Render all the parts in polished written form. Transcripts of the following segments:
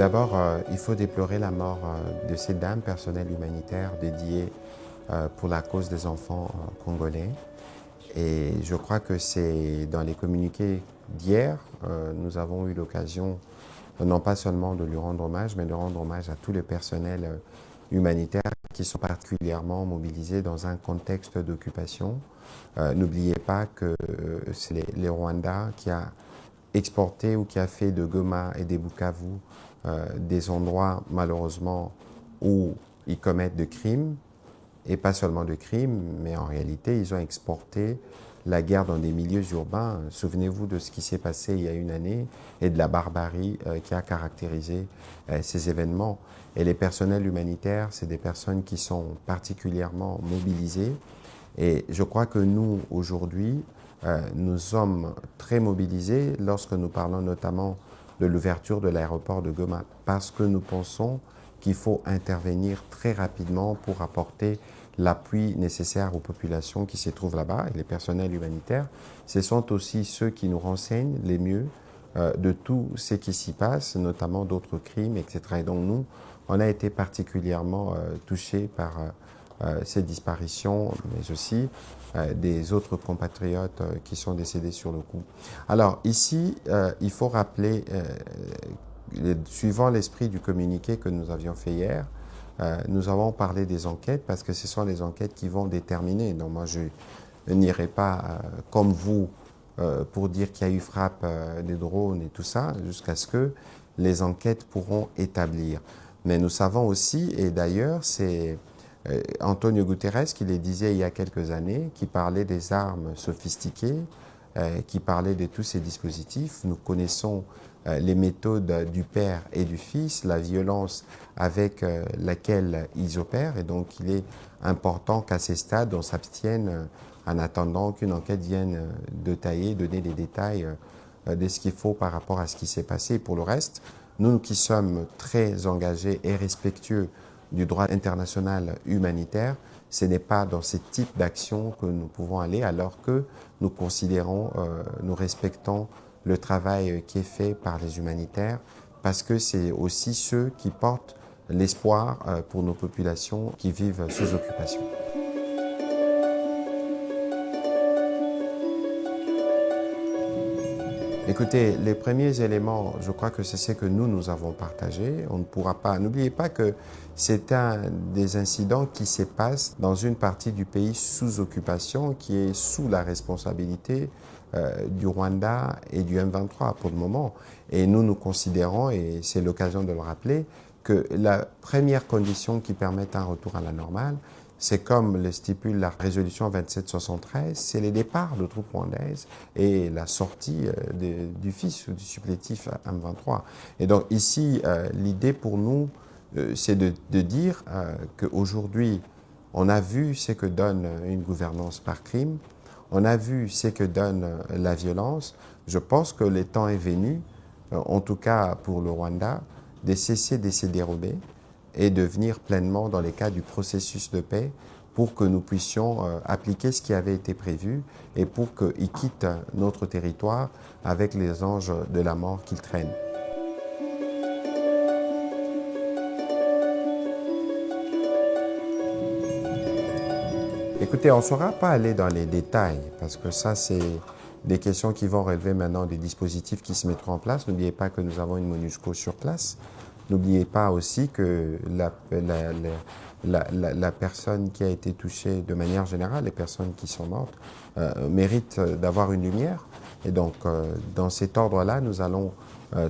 D'abord, il faut déplorer la mort de ces dames, personnel humanitaire dédié pour la cause des enfants congolais. Et je crois que c'est dans les communiqués d'hier, nous avons eu l'occasion non pas seulement de lui rendre hommage, mais de rendre hommage à tout le personnel humanitaire qui sont particulièrement mobilisés dans un contexte d'occupation. N'oubliez pas que c'est les Rwandais qui a exporté ou qui a fait de Goma et des Bukavu des endroits malheureusement où ils commettent de crimes, et pas seulement de crimes, mais en réalité ils ont exporté la guerre dans des milieux urbains. Souvenez-vous de ce qui s'est passé il y a une année et de la barbarie qui a caractérisé ces événements. Et les personnels humanitaires, c'est des personnes qui sont particulièrement mobilisées. Et je crois que nous, aujourd'hui, nous sommes très mobilisés lorsque nous parlons notamment de l'ouverture de l'aéroport de Goma, parce que nous pensons qu'il faut intervenir très rapidement pour apporter l'appui nécessaire aux populations qui se trouvent là-bas. Et les personnels humanitaires, ce sont aussi ceux qui nous renseignent les mieux de tout ce qui s'y passe, notamment d'autres crimes, etc. Et donc nous, on a été particulièrement touchés par ces disparitions, mais aussi des autres compatriotes qui sont décédés sur le coup. Alors ici, il faut rappeler, suivant l'esprit du communiqué que nous avions fait hier, nous avons parlé des enquêtes parce que ce sont les enquêtes qui vont déterminer. Donc moi, je n'irai pas comme vous pour dire qu'il y a eu frappe des drones et tout ça, jusqu'à ce que les enquêtes pourront établir. Mais nous savons aussi, et d'ailleurs, c'est Antonio Guterres qui le disait il y a quelques années, qui parlait des armes sophistiquées, qui parlait de tous ces dispositifs. Nous connaissons les méthodes du père et du fils, la violence avec laquelle ils opèrent. Et donc, il est important qu'à ces stades, on s'abstienne en attendant qu'une enquête vienne détailler, donner des détails de ce qu'il faut par rapport à ce qui s'est passé. Et pour le reste, nous qui sommes très engagés et respectueux du droit international humanitaire, ce n'est pas dans ce type d'action que nous pouvons aller, alors que nous considérons, nous respectons le travail qui est fait par les humanitaires, parce que c'est aussi ceux qui portent l'espoir pour nos populations qui vivent sous occupation. Écoutez, les premiers éléments, je crois que c'est ce que nous avons partagé. On ne pourra pas, n'oubliez pas que c'est un des incidents qui se passe dans une partie du pays sous occupation, qui est sous la responsabilité du Rwanda et du M23 pour le moment. Et nous considérons, et c'est l'occasion de le rappeler, que la première condition qui permet un retour à la normale, c'est comme le stipule la résolution 2773, c'est le départ de troupes rwandaises et la sortie du fils ou du supplétif M23. Et donc ici, l'idée pour nous, c'est de dire qu'aujourd'hui, on a vu ce que donne une gouvernance par crime, on a vu ce que donne la violence. Je pense que le temps est venu, en tout cas pour le Rwanda, de cesser de se dérober et de venir pleinement dans les cas du processus de paix pour que nous puissions appliquer ce qui avait été prévu et pour qu'ils quittent notre territoire avec les anges de la mort qu'ils traînent. Écoutez, on ne saura pas aller dans les détails parce que ça, c'est des questions qui vont relever maintenant des dispositifs qui se mettront en place. N'oubliez pas que nous avons une MONUSCO sur place. N'oubliez pas aussi que la personne qui a été touchée de manière générale, les personnes qui sont mortes, méritent d'avoir une lumière. Et donc, dans cet ordre-là, nous allons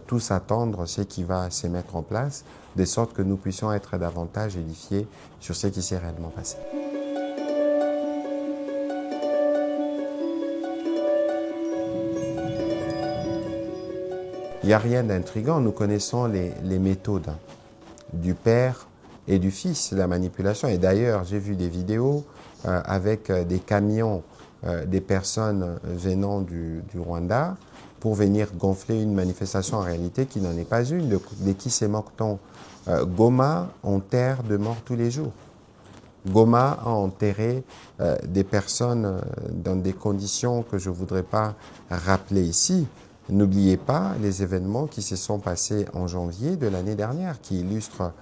tous attendre ce qui va se mettre en place, de sorte que nous puissions être davantage édifiés sur ce qui s'est réellement passé. Il n'y a rien d'intriguant, nous connaissons les méthodes du père et du fils, la manipulation. Et d'ailleurs, j'ai vu des vidéos avec des camions, des personnes venant du Rwanda pour venir gonfler une manifestation en réalité qui n'en est pas une. De qui se moque-t-on? Goma enterre de morts tous les jours. Goma a enterré des personnes dans des conditions que je ne voudrais pas rappeler ici. N'oubliez pas les événements qui se sont passés en janvier de l'année dernière, qui illustrent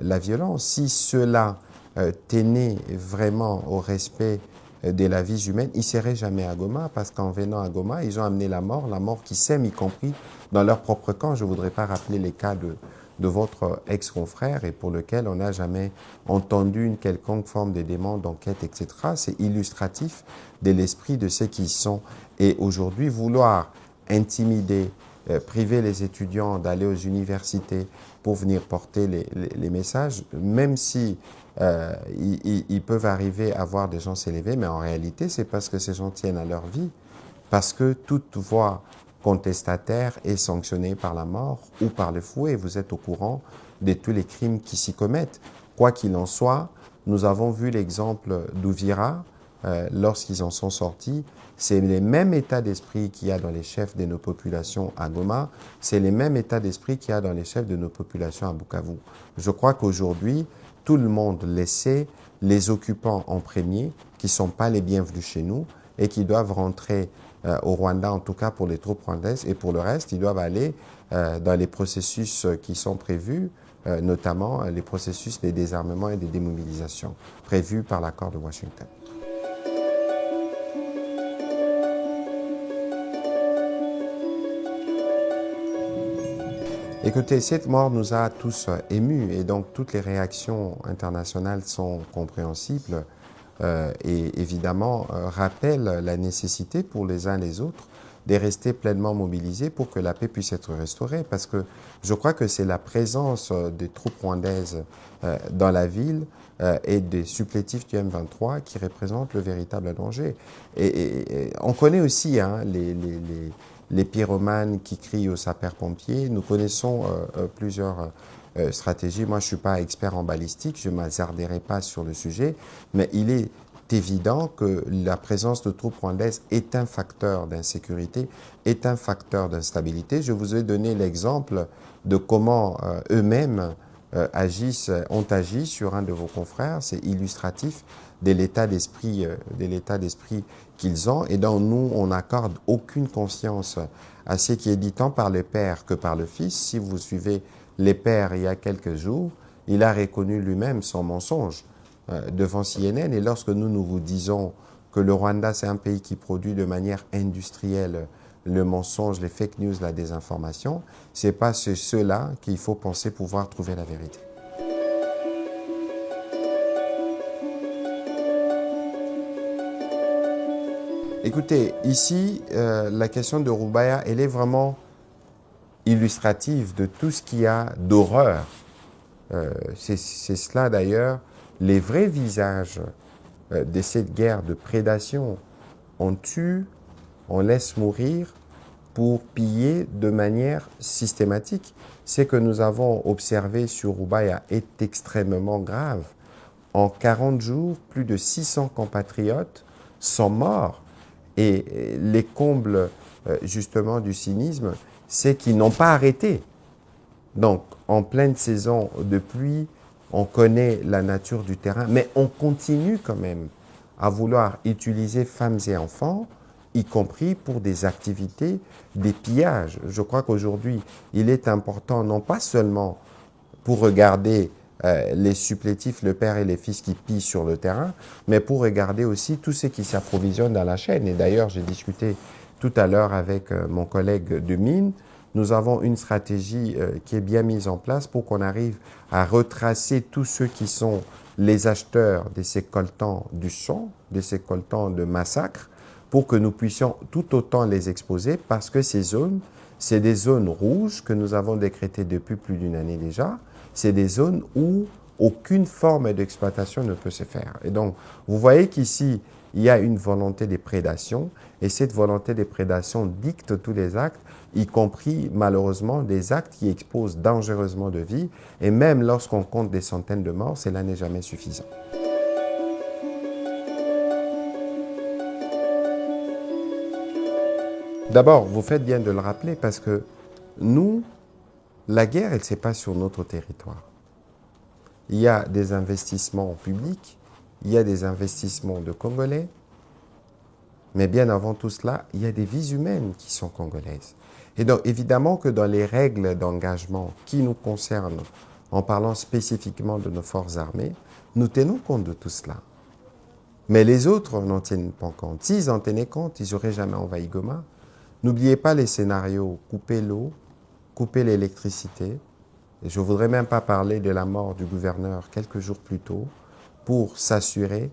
la violence. Si cela tenait vraiment au respect de la vie humaine, ils ne seraient jamais à Goma, parce qu'en venant à Goma, ils ont amené la mort qui sème, y compris dans leur propre camp. Je ne voudrais pas rappeler les cas de votre ex-confrère et pour lequel on n'a jamais entendu une quelconque forme de demande d'enquête, etc. C'est illustratif de l'esprit de ceux qui y sont. Et aujourd'hui, vouloir intimider, priver les étudiants d'aller aux universités pour venir porter les messages, même si ils peuvent arriver à voir des gens s'élever, mais en réalité, c'est parce que ces gens tiennent à leur vie, parce que toute voix contestataire est sanctionnée par la mort ou par le fouet. Vous êtes au courant de tous les crimes qui s'y commettent. Quoi qu'il en soit, nous avons vu l'exemple d'Ouvira lorsqu'ils en sont sortis. C'est les mêmes états d'esprit qu'il y a dans les chefs de nos populations à Goma, c'est les mêmes états d'esprit qu'il y a dans les chefs de nos populations à Bukavu. Je crois qu'aujourd'hui, tout le monde le sait, les occupants en premier, qui ne sont pas les bienvenus chez nous et qui doivent rentrer au Rwanda, en tout cas pour les troupes rwandaises, et pour le reste, ils doivent aller dans les processus qui sont prévus, notamment les processus de désarmement et de démobilisation prévus par l'accord de Washington. Écoutez, cette mort nous a tous émus et donc toutes les réactions internationales sont compréhensibles et évidemment rappellent la nécessité pour les uns et les autres de rester pleinement mobilisés pour que la paix puisse être restaurée, parce que je crois que c'est la présence des troupes rwandaises dans la ville et des supplétifs du M23 qui représentent le véritable danger. Et on connaît aussi les pyromanes qui crient aux sapeurs-pompiers. Nous connaissons plusieurs stratégies. Moi, je ne suis pas expert en balistique, je ne m'hasarderai pas sur le sujet, mais il est évident que la présence de troupes rwandaises est un facteur d'insécurité, est un facteur d'instabilité. Je vous ai donné l'exemple de comment eux-mêmes ont agi sur un de vos confrères. C'est illustratif de l'état d'esprit qu'ils ont. Et donc nous, on n'accorde aucune conscience à ce qui est dit tant par le père que par le fils. Si vous suivez les pères il y a quelques jours, il a reconnu lui-même son mensonge devant CNN. Et lorsque nous vous disons que le Rwanda, c'est un pays qui produit de manière industrielle le mensonge, les fake news, la désinformation, c'est pas ceux-là qu'il faut penser pouvoir trouver la vérité. Écoutez, ici, la question de Rubaya, elle est vraiment illustrative de tout ce qu'il y a d'horreur. C'est cela d'ailleurs, les vrais visages de cette guerre de prédation. On tue, on laisse mourir pour piller de manière systématique. Ce que nous avons observé sur Rubaya est extrêmement grave. En 40 jours, plus de 600 compatriotes sont morts. Et les combles, justement, du cynisme, c'est qu'ils n'ont pas arrêté. Donc, en pleine saison de pluie, on connaît la nature du terrain, mais on continue quand même à vouloir utiliser femmes et enfants, y compris pour des activités, des pillages. Je crois qu'aujourd'hui, il est important, non pas seulement pour regarder les supplétifs, le père et les fils qui pillent sur le terrain, mais pour regarder aussi tous ceux qui s'approvisionnent dans la chaîne. Et d'ailleurs, j'ai discuté tout à l'heure avec mon collègue de mine. Nous avons une stratégie qui est bien mise en place pour qu'on arrive à retracer tous ceux qui sont les acheteurs de ces coltans du sang, de ces coltans de massacre, pour que nous puissions tout autant les exposer, parce que ces zones, c'est des zones rouges que nous avons décrétées depuis plus d'une année déjà. C'est des zones où aucune forme d'exploitation ne peut se faire. Et donc, vous voyez qu'ici, il y a une volonté de prédation, et cette volonté de prédation dicte tous les actes, y compris malheureusement des actes qui exposent dangereusement de vie, et même lorsqu'on compte des centaines de morts, cela n'est jamais suffisant. D'abord, vous faites bien de le rappeler parce que nous, la guerre, elle ne se passe sur notre territoire. Il y a des investissements publics, il y a des investissements de Congolais, Mais bien avant tout cela, il y a des vies humaines qui sont congolaises. Et donc, évidemment que dans les règles d'engagement qui nous concernent, en parlant spécifiquement de nos forces armées, nous tenons compte de tout cela. Mais les autres n'en tiennent pas compte. S'ils en tenaient compte, ils n'auraient jamais envahi Goma. N'oubliez pas les scénarios, couper l'eau, couper l'électricité. Je ne voudrais même pas parler de la mort du gouverneur quelques jours plus tôt pour s'assurer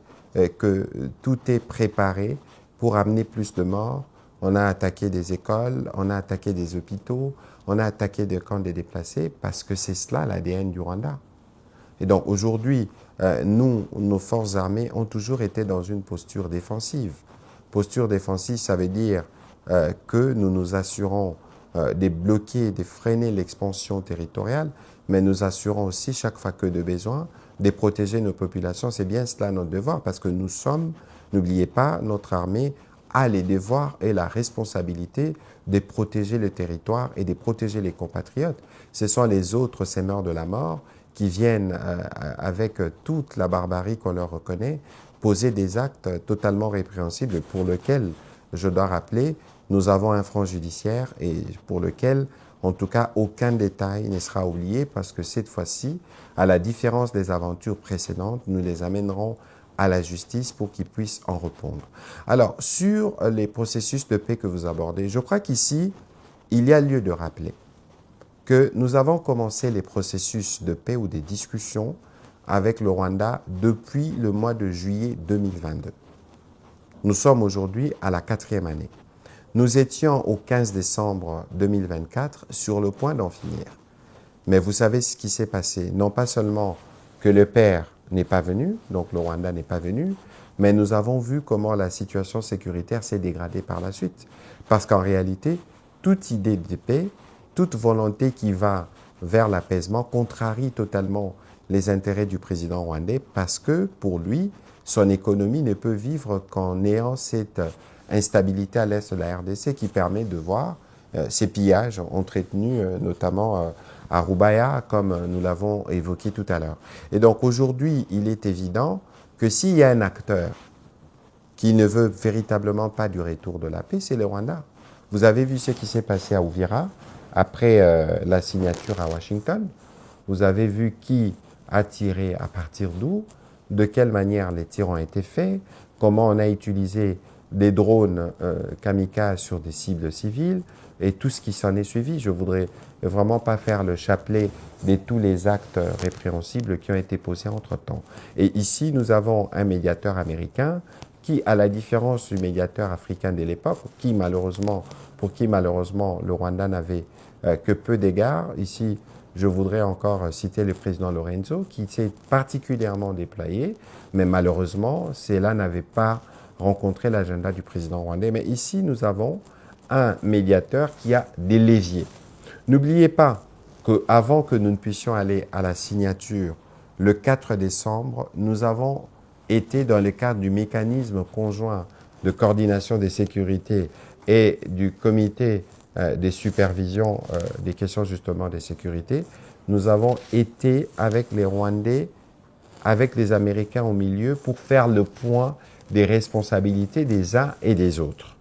que tout est préparé pour amener plus de morts. On a attaqué des écoles, on a attaqué des hôpitaux, on a attaqué des camps de déplacés parce que c'est cela l'ADN du Rwanda. Et donc aujourd'hui, nous, nos forces armées ont toujours été dans une posture défensive. Posture défensive, ça veut dire que nous nous assurons de bloquer, de freiner l'expansion territoriale, mais nous assurons aussi, chaque fois que de besoin, de protéger nos populations. C'est bien cela notre devoir, parce que nous sommes, n'oubliez pas, notre armée a les devoirs et la responsabilité de protéger le territoire et de protéger les compatriotes. Ce sont les autres seigneurs de la mort qui viennent, avec toute la barbarie qu'on leur reconnaît, poser des actes totalement répréhensibles pour lesquels, je dois rappeler, nous avons un front judiciaire et pour lequel, en tout cas, aucun détail ne sera oublié parce que cette fois-ci, à la différence des aventures précédentes, nous les amènerons à la justice pour qu'ils puissent en répondre. Alors, sur les processus de paix que vous abordez, je crois qu'ici, il y a lieu de rappeler que nous avons commencé les processus de paix ou des discussions avec le Rwanda depuis le mois de juillet 2022. Nous sommes aujourd'hui à la 4e année. Nous étions au 15 décembre 2024 sur le point d'en finir. Mais vous savez ce qui s'est passé. Non pas seulement que le père n'est pas venu, donc le Rwanda n'est pas venu, mais nous avons vu comment la situation sécuritaire s'est dégradée par la suite. Parce qu'en réalité, toute idée de paix, toute volonté qui va vers l'apaisement contrarie totalement les intérêts du président rwandais parce que, pour lui, son économie ne peut vivre qu'en ayant cette instabilité à l'est de la RDC qui permet de voir ces pillages entretenus notamment à Rubaya, comme nous l'avons évoqué tout à l'heure. Et donc aujourd'hui, il est évident que s'il y a un acteur qui ne veut véritablement pas du retour de la paix, c'est le Rwanda. Vous avez vu ce qui s'est passé à Uvira après la signature à Washington. Vous avez vu qui a tiré à partir d'où, de quelle manière les tirs ont été faits, comment on a utilisé des drones kamikazes sur des cibles civiles et tout ce qui s'en est suivi. Je ne voudrais vraiment pas faire le chapelet de tous les actes répréhensibles qui ont été posés entre-temps. Et ici, nous avons un médiateur américain qui, à la différence du médiateur africain de l'époque, pour qui malheureusement le Rwanda n'avait que peu d'égards, ici, je voudrais encore citer le président Lorenzo, qui s'est particulièrement déployé, mais malheureusement, cela n'avait pas rencontré l'agenda du président rwandais. Mais ici, nous avons un médiateur qui a des leviers. N'oubliez pas qu'avant que nous ne puissions aller à la signature le 4 décembre, nous avons été dans le cadre du mécanisme conjoint de coordination des sécurités et du comité de supervision des questions justement de sécurité, nous avons été avec les Rwandais, avec les Américains au milieu pour faire le point des responsabilités des uns et des autres.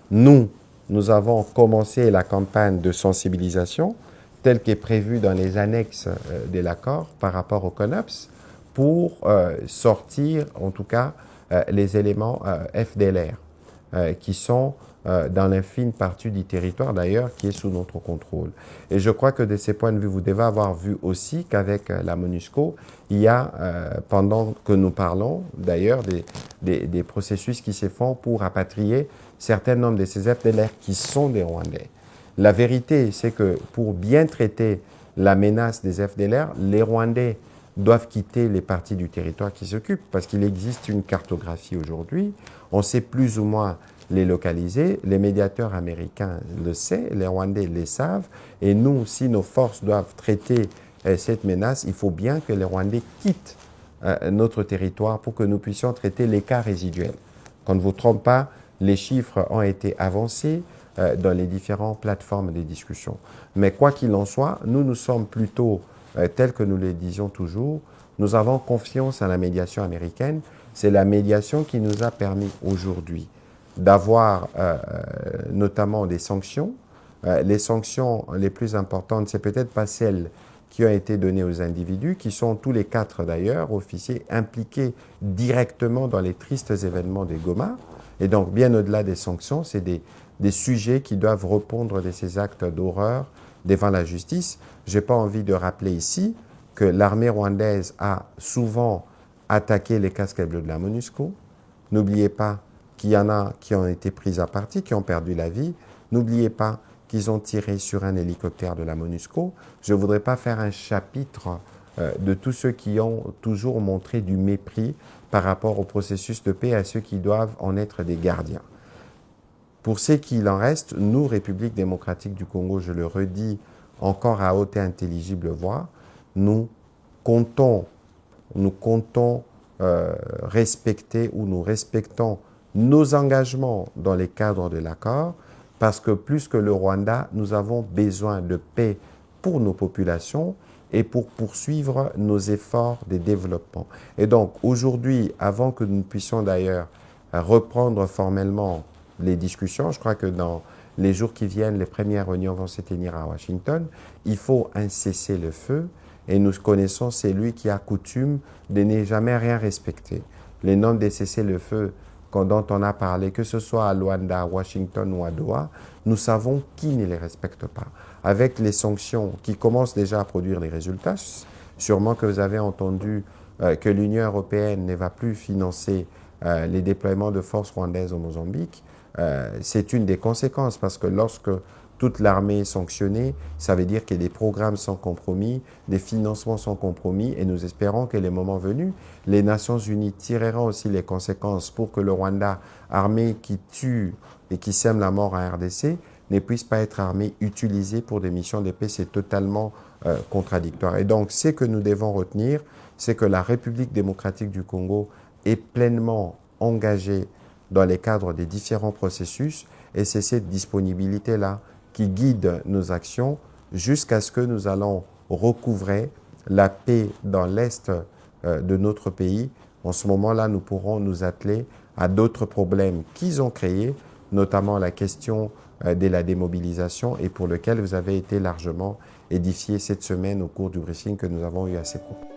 Nous avons commencé la campagne de sensibilisation telle qu'est prévue dans les annexes de l'accord par rapport au CONOPS pour sortir en tout cas les éléments FDLR qui sont dans l'infime partie du territoire d'ailleurs qui est sous notre contrôle. Et je crois que de ces points de vue, vous devez avoir vu aussi qu'avec la MONUSCO, il y a, pendant que nous parlons d'ailleurs, des processus qui se font pour rapatrier certains nombres de ces FDLR qui sont des Rwandais. La vérité, c'est que pour bien traiter la menace des FDLR, les Rwandais doivent quitter les parties du territoire qui s'occupent parce qu'il existe une cartographie aujourd'hui. On sait plus ou moins les localiser. Les médiateurs américains le savent, les Rwandais le savent. Et nous, si nos forces doivent traiter cette menace, il faut bien que les Rwandais quittent notre territoire pour que nous puissions traiter les cas résiduels. Qu'on ne vous trompe pas, les chiffres ont été avancés dans les différentes plateformes de discussion. Mais quoi qu'il en soit, nous sommes plutôt, tels que nous le disions toujours, nous avons confiance à la médiation américaine. C'est la médiation qui nous a permis aujourd'hui d'avoir notamment des sanctions. Les sanctions les plus importantes, c'est peut-être pas celles qui ont été données aux individus, qui sont tous les 4 d'ailleurs, officiers, impliqués directement dans les tristes événements des Goma. Et donc, bien au-delà des sanctions, c'est des sujets qui doivent répondre de ces actes d'horreur devant la justice. Je n'ai pas envie de rappeler ici que l'armée rwandaise a souvent attaqué les casques bleus de la MONUSCO. N'oubliez pas qu'il y en a qui ont été pris à partie, qui ont perdu la vie. N'oubliez pas qu'ils ont tiré sur un hélicoptère de la MONUSCO. Je ne voudrais pas faire un chapitre de tous ceux qui ont toujours montré du mépris par rapport au processus de paix, à ceux qui doivent en être des gardiens. Pour ce qu'il en reste, nous, République démocratique du Congo, je le redis encore à haute et intelligible voix, nous comptons respecter ou nous respectons nos engagements dans les cadres de l'accord, parce que plus que le Rwanda, nous avons besoin de paix pour nos populations et pour poursuivre nos efforts de développement. Et donc aujourd'hui, avant que nous puissions d'ailleurs reprendre formellement les discussions, je crois que dans les jours qui viennent, les premières réunions vont se tenir à Washington, il faut un cessez-le-feu. Et nous connaissons celui qui a coutume de ne jamais rien respecter. Les noms des cessez-le-feu dont on a parlé, que ce soit à Luanda, à Washington ou à Doha, nous savons qui ne les respecte pas. Avec les sanctions qui commencent déjà à produire des résultats, sûrement que vous avez entendu que l'Union européenne ne va plus financer les déploiements de forces rwandaises au Mozambique. C'est une des conséquences, parce que lorsque toute l'armée est sanctionnée, ça veut dire que des programmes sont compromis, des financements sont compromis, et nous espérons que les moments venus, les Nations Unies tireront aussi les conséquences pour que le Rwanda, armée qui tue et qui sème la mort en RDC, ne puisse pas être armée utilisée pour des missions de paix. C'est totalement contradictoire. Et donc, ce que nous devons retenir, c'est que la République démocratique du Congo est pleinement engagée dans les cadres des différents processus, et c'est cette disponibilité-là qui guide nos actions jusqu'à ce que nous allons recouvrer la paix dans l'Est de notre pays. En ce moment-là, nous pourrons nous atteler à d'autres problèmes qu'ils ont créés, notamment la question de la démobilisation, et pour lequel vous avez été largement édifié cette semaine au cours du briefing que nous avons eu à ces propos.